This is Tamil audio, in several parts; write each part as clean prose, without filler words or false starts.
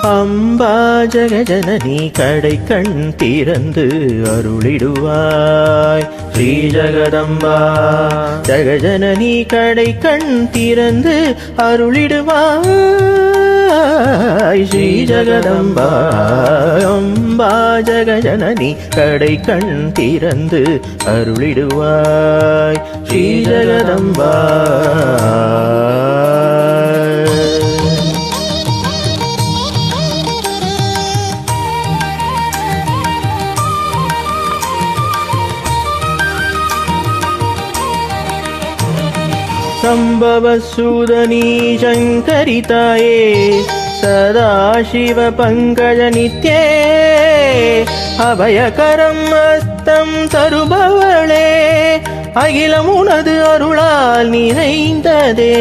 அம்பா ஜெகஜனனி கடை கண் திறந்து அருளிடுவாய். ஸ்ரீ ஜெகதம்பா ஜெகஜனனி கடை கண் திறந்து அருளிடுவாய். ஸ்ரீ ஜெகதம்பா அம்பா ஜெகஜனனி கடை கண் திறந்து அருளிடுவாய். ஸ்ரீ ஜெகதம்பா சம்பவசூதனீ சங்கரிதாயே சதாசிவ பங்கஜ நித்யே அபயகரம் அஸ்தம் தருபவளே அகிலம் உனது அருளால் நிறைந்ததே.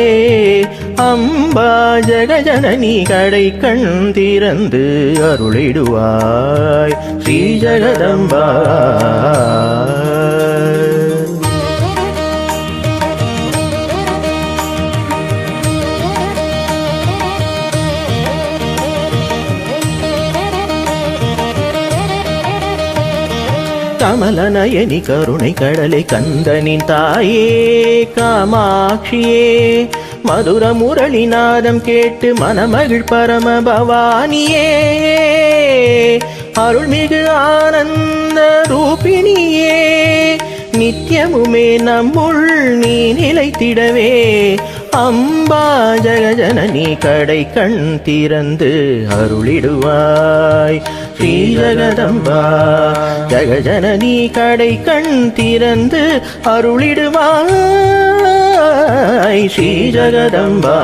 அம்பா ஜெகஜனனி கடை கண் திறந்து அருளிடுவாய். ஸ்ரீ ஜெகதம்பா கமலநயனி கருணை கடலை கந்தனின் தாயே காமாட்சியே மதுர முரளிநாதம் கேட்டு மனமகிழ் பரம பவானியே அருள்மிகு ஆனந்த ரூபிணியே நித்யமுமே நம்முள் நீ நிலைத்திடவே. அம்பா ஜெகஜனனி கடை கண் திறந்து அருளிடுவாய். ஸ்ரீ ஜெகதம்பா ஜெகஜனனி கடை கண் திறந்து அருளிடுவாய். ஸ்ரீ ஜெகதம்பா